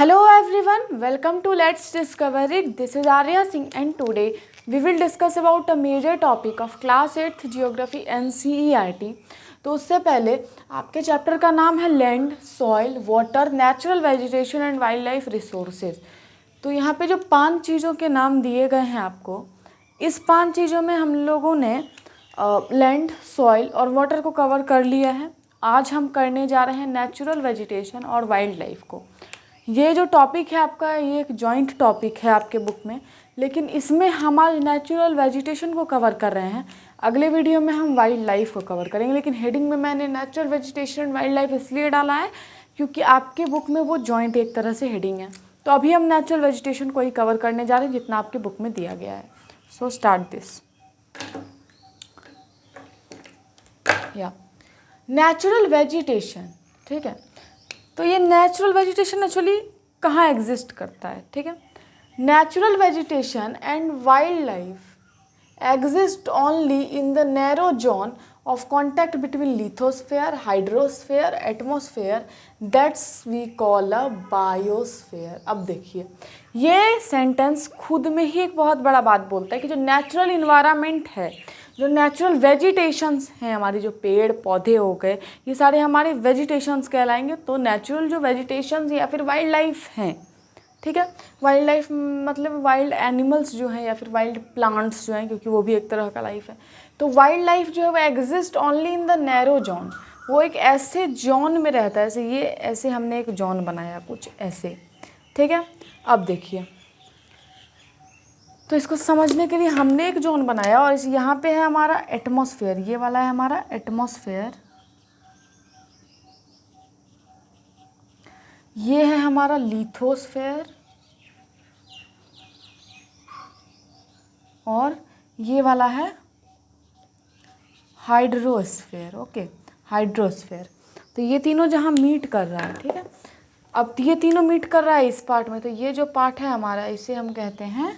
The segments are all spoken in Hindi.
Hello everyone, welcome to Let's Discover It. This is Arya Singh and today we will discuss about a major topic of class 8th Geography NCERT. तो उससे पहले आपके चैप्टर का नाम है land, soil, water, natural vegetation and wild life resources. तो यहाँ पे जो 5 चीज़ों के नाम दिए गए हैं आपको, इस 5 चीज़ों में हम लोगों ने लैंड, सॉइल और वाटर को कवर कर लिया है। आज हम करने जा रहे हैं नेचुरल वेजिटेशन और वाइल्ड लाइफ को। ये जो टॉपिक है आपका, ये एक जॉइंट टॉपिक है आपके बुक में, लेकिन इसमें हम आज नेचुरल वेजिटेशन को कवर कर रहे हैं। अगले वीडियो में हम वाइल्ड लाइफ को कवर करेंगे, लेकिन हेडिंग में मैंने natural vegetation and wild life इसलिए डाला है क्योंकि आपके बुक में वो जॉइंट एक तरह से हेडिंग है। तो अभी हम नेचुरल वेजिटेशन को ही कवर करने जा रहे हैं जितना आपके बुक में दिया गया है। So start this. या नेचुरल वेजिटेशन, ठीक है। तो ये नेचुरल वेजिटेशन एक्चुअली कहाँ एग्जिस्ट करता है, ठीक है। Natural vegetation and wild life exist only in the narrow zone of contact between lithosphere, hydrosphere, atmosphere, that's we call a biosphere. अब देखिए, ये सेंटेंस खुद में ही एक बहुत बड़ा बात बोलता है कि जो नेचुरल इन्वायरमेंट है, जो नेचुरल वेजिटेशंस हैं, हमारी जो पेड़ पौधे हो गए, ये सारे हमारे वेजिटेशंस कहलाएंगे। तो नेचुरल जो वेजिटेशंस या फिर वाइल्ड लाइफ हैं, ठीक है। वाइल्ड लाइफ मतलब वाइल्ड एनिमल्स जो हैं या फिर वाइल्ड प्लांट्स जो हैं, क्योंकि वो भी एक तरह का लाइफ है। तो वाइल्ड लाइफ जो है वो exist only in the narrow zone, वो एक ऐसे जोन में रहता है। ऐसे ये ऐसे हमने एक जोन बनाया कुछ ऐसे, ठीक है। अब देखिए, तो इसको समझने के लिए हमने एक जोन बनाया और इस यहाँ पे है हमारा एटमॉस्फेयर, ये वाला है हमारा एटमॉस्फेयर, ये है हमारा लिथोस्फेयर और ये वाला है हाइड्रोस्फेयर। Okay, hydrosphere. तो ये तीनों जहाँ मीट कर रहा है, ठीक है। अब ये तीनों मीट कर रहा है इस पार्ट में, तो ये जो पार्ट है हमारा, इसे हम कहते हैं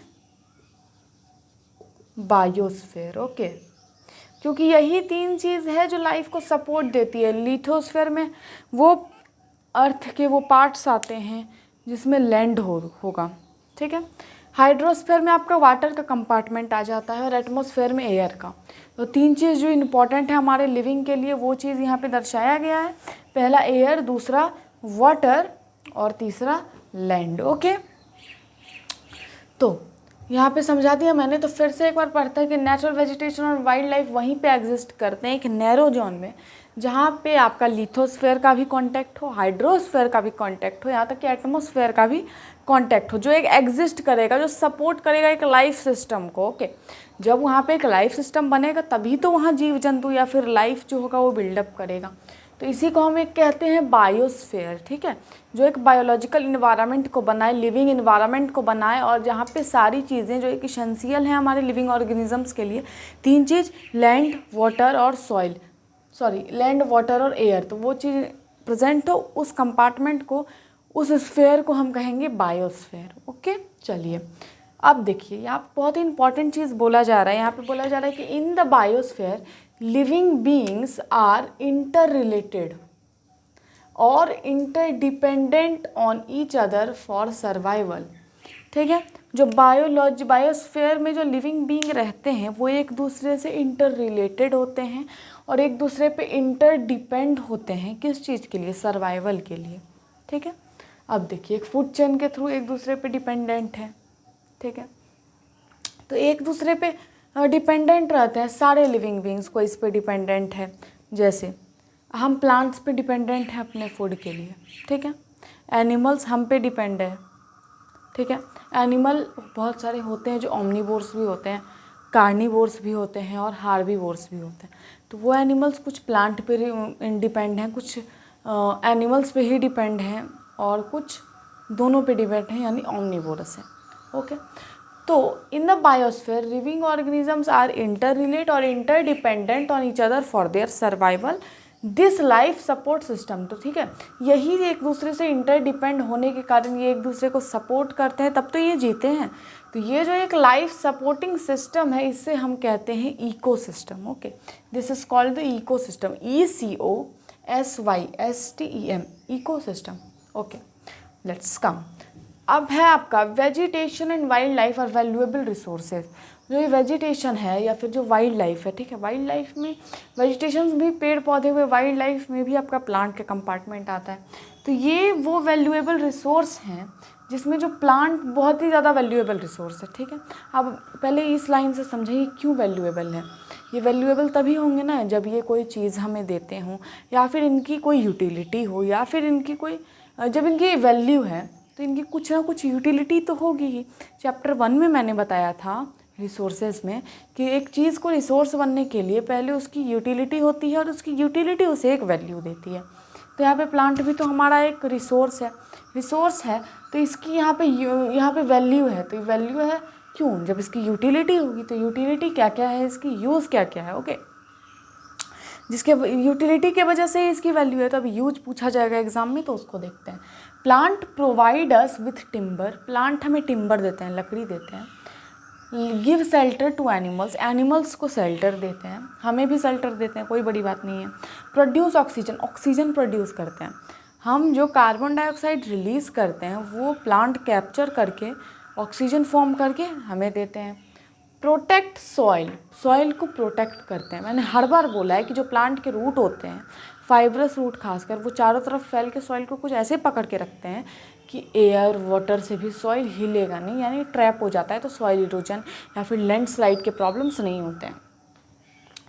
बायोस्फेयर। ओके, क्योंकि यही 3 चीज़ है जो लाइफ को सपोर्ट देती है। लिथोस्फेयर में वो अर्थ के वो पार्ट्स आते हैं जिसमें लैंड होगा, ठीक है। हाइड्रोस्फेयर में आपका वाटर का कंपार्टमेंट आ जाता है और एटमॉस्फेयर में एयर का। तो 3 चीज़ जो इम्पॉर्टेंट है हमारे लिविंग के लिए, वो चीज़ यहाँ पे दर्शाया गया है। पहला एयर, दूसरा वाटर और तीसरा लैंड। ओके, तो यहाँ पे समझा दिया मैंने। तो फिर से एक बार पढ़ते हैं कि नेचुरल वेजिटेशन और वाइल्ड लाइफ वहीं पे एग्जिस्ट करते हैं एक नैरो जोन में, जहाँ पे आपका लिथोस्फेयर का भी कांटेक्ट हो, हाइड्रोस्फेयर का भी कांटेक्ट हो, यहाँ तक कि एटमॉस्फेयर का भी कांटेक्ट हो, जो एक एग्जिस्ट करेगा, जो सपोर्ट करेगा एक लाइफ सिस्टम को। ओके, जब वहाँ पे एक लाइफ सिस्टम बनेगा तभी तो वहाँ जीव जंतु या फिर लाइफ जो होगा वो बिल्डअप करेगा। तो इसी को हम एक कहते हैं बायोस्फेयर, ठीक है, जो एक बायोलॉजिकल इन्वायरमेंट को बनाए, लिविंग इन्वायरमेंट को बनाए, और जहाँ पे सारी चीज़ें जो एक इसेंशियल हैं हमारे लिविंग ऑर्गेनिजम्स के लिए, 3 चीज़, लैंड, वाटर और सॉइल, लैंड, वाटर और एयर, तो वो चीज़ प्रेजेंट हो, उस कंपार्टमेंट को, उस स्फेयर को हम कहेंगे बायोस्फेयर। ओके, चलिए अब देखिए, यहाँ बहुत ही इंपॉर्टेंट चीज़ बोला जा रहा है। यहाँ पे बोला जा रहा है कि in the biosphere living beings are interrelated और interdependent on each other for survival, ठीक है। जो बायोस्फेयर में जो लिविंग बीइंग रहते हैं वो एक दूसरे से इंटर रिलेटेड होते हैं और एक दूसरे पे इंटर डिपेंड होते हैं। किस चीज़ के लिए? सर्वाइवल के लिए, ठीक है। अब देखिए, एक फूड चेन के थ्रू एक दूसरे पे डिपेंडेंट है, ठीक है। तो एक दूसरे पे डिपेंडेंट रहते हैं सारे लिविंग बीइंग्स, कोई इस पे डिपेंडेंट है, जैसे हम प्लांट्स पे डिपेंडेंट हैं अपने फूड के लिए, ठीक है। एनिमल्स हम पे डिपेंड है, ठीक है। एनिमल बहुत सारे होते हैं जो ओमनीवोर्स भी होते हैं, कार्निवोर्स भी होते हैं और हार्बीवोर्स भी होते हैं। तो वो एनिमल्स कुछ प्लांट पे डिपेंड हैं, कुछ एनिमल्स पे ही डिपेंड हैं और कुछ दोनों पे डिपेंड हैं, यानी ओमनीवोरस हैं। ओके, तो in the biosphere living organisms are interrelate और interdependent on each other for their survival this life support system. तो ठीक है, यही एक दूसरे से इंटर डिपेंड होने के कारण ये एक दूसरे को सपोर्ट करते हैं, तब तो ये जीते हैं। तो ये जो एक लाइफ सपोर्टिंग सिस्टम है, इससे हम कहते हैं ecosystem. Okay, this is called the ecosystem, ECOSYSTEM, ecosystem. Okay, let's come. अब है आपका वेजिटेशन एंड वाइल्ड लाइफ और वैल्यूएबल रिसोर्सेज। जो ये वेजिटेशन है या फिर जो वाइल्ड लाइफ है, ठीक है, वाइल्ड लाइफ में वेजिटेशन भी पेड़ पौधे हुए, वाइल्ड लाइफ में भी आपका प्लांट का कंपार्टमेंट आता है। तो ये वो वैल्यूएबल रिसोर्स हैं जिसमें जो प्लांट बहुत ही ज़्यादा वैल्यूएबल रिसोर्स है, ठीक है। अब पहले इस लाइन से समझिए क्यों वैल्यूएबल है। ये वैल्यूएबल तभी होंगे ना जब ये कोई चीज़ हमें देते हों, या फिर इनकी कोई यूटिलिटी हो, या फिर इनकी कोई जब इनकी वैल्यू है तो इनकी कुछ ना कुछ यूटिलिटी तो होगी ही। चैप्टर 1 में मैंने बताया था रिसोर्सेज में कि एक चीज़ को रिसोर्स बनने के लिए पहले उसकी यूटिलिटी होती है और उसकी यूटिलिटी उसे एक वैल्यू देती है। तो यहाँ पे प्लांट भी तो हमारा एक रिसोर्स है, तो इसकी यहाँ पे वैल्यू है। तो वैल्यू है क्यों? जब इसकी यूटिलिटी होगी। तो यूटिलिटी क्या क्या है, इसकी यूज़ क्या क्या है, ओके, जिसके यूटिलिटी के वजह से इसकी वैल्यू है। तो अभी यूज पूछा जाएगा एग्जाम में, तो उसको देखते हैं। Plant provide us with timber, plant हमें टिम्बर देते हैं, लकड़ी देते हैं। Give shelter to animals, animals को शेल्टर देते हैं, हमें भी शेल्टर देते हैं, कोई बड़ी बात नहीं है। प्रोड्यूस ऑक्सीजन, ऑक्सीजन प्रोड्यूस करते हैं। हम जो कार्बन डाइऑक्साइड रिलीज़ करते हैं वो प्लांट कैप्चर करके ऑक्सीजन फॉर्म करके हमें देते हैं। प्रोटेक्ट सॉइल, सॉइल को प्रोटेक्ट करते हैं। मैंने हर बार बोला है कि जो प्लांट के रूट होते हैं, फाइब्रस रूट खासकर, वो चारों तरफ फैल के सॉइल को कुछ ऐसे पकड़ के रखते हैं कि एयर वाटर से भी सॉइल हिलेगा नहीं, यानी ट्रैप हो जाता है, तो सॉइल इरोजन या फिर लैंडस्लाइड के प्रॉब्लम्स नहीं होते हैं,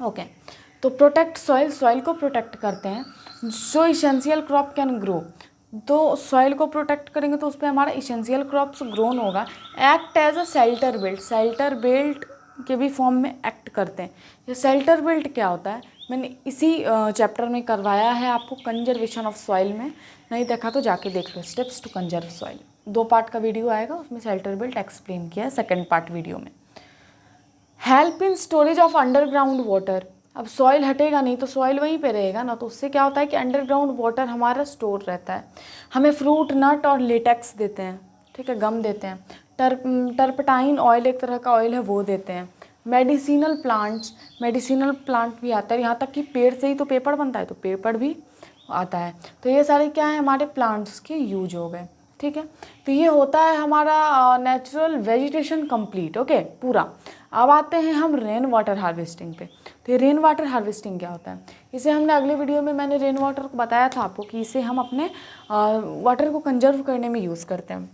ओके। तो प्रोटेक्ट सॉइल, सॉइल को प्रोटेक्ट करते हैं। So essential crop can grow, तो सॉइल को प्रोटेक्ट करेंगे तो उस पर हमारा इसेंशियल क्रॉप्स ग्रोन होगा। Act as a shelter belt, shelter belt के भी फॉर्म में एक्ट करते हैं। ये शेल्टर बेल्ट क्या होता है मैंने इसी चैप्टर में करवाया है आपको, कंजर्वेशन ऑफ सॉइल में। नहीं देखा तो जाके देख लो, steps to conserve soil, 2 part का वीडियो आएगा, उसमें शेल्टर बेल्ट एक्सप्लेन किया है सेकेंड पार्ट वीडियो में। Help in storage of underground water, अब सॉइल हटेगा नहीं तो सॉइल वहीं पे रहेगा ना, तो उससे क्या होता है कि अंडरग्राउंड वाटर हमारा स्टोर रहता है। हमें फ्रूट, नट और लेटेक्स देते हैं, ठीक है, गम देते हैं। टर्पटाइन ऑयल एक तरह का ऑयल है, वो देते हैं। मेडिसिनल प्लांट भी आता है, यहाँ तक कि पेड़ से ही तो पेपर बनता है, तो पेपर भी आता है। तो ये सारे क्या है हमारे प्लांट्स के यूज हो गए, ठीक है। तो ये होता है हमारा नेचुरल वेजिटेशन कंप्लीट, ओके, पूरा। अब आते हैं हम रेन वाटर हार्वेस्टिंग पे। तो ये रेन वाटर हार्वेस्टिंग क्या होता है, इसे हमने अगले वीडियो में मैंने रेन वाटर को बताया था आपको कि इसे हम अपने वाटर को कंजर्व करने में यूज़ करते हैं।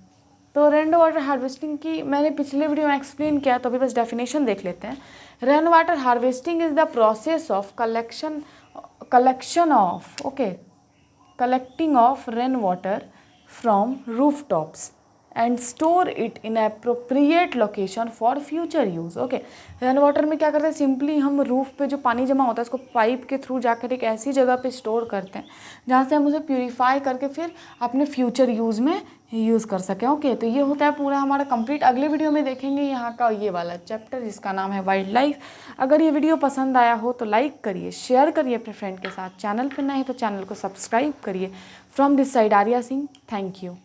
तो रेन वाटर हार्वेस्टिंग की मैंने पिछले वीडियो में एक्सप्लेन किया, तो अभी बस डेफिनेशन देख लेते हैं। Rain water harvesting is the process of collecting of rainwater from rooftops and store it in appropriate location for future use, okay. Rain water में क्या करते हैं, सिंपली हम रूफ पे जो पानी जमा होता है उसको पाइप के थ्रू जाकर एक ऐसी जगह पे स्टोर करते हैं जहाँ से हम उसे प्यूरीफाई करके फिर अपने फ्यूचर यूज़ में यूज़ कर सकें, ओके। तो ये होता है पूरा हमारा कंप्लीट। अगले वीडियो में देखेंगे यहाँ का ये वाला चैप्टर जिसका नाम है वाइल्ड लाइफ। अगर ये वीडियो पसंद आया हो तो लाइक करिए, शेयर करिए अपने फ्रेंड के साथ। चैनल पर नए तो चैनल को सब्सक्राइब करिए। From this side Arya Singh, thank you.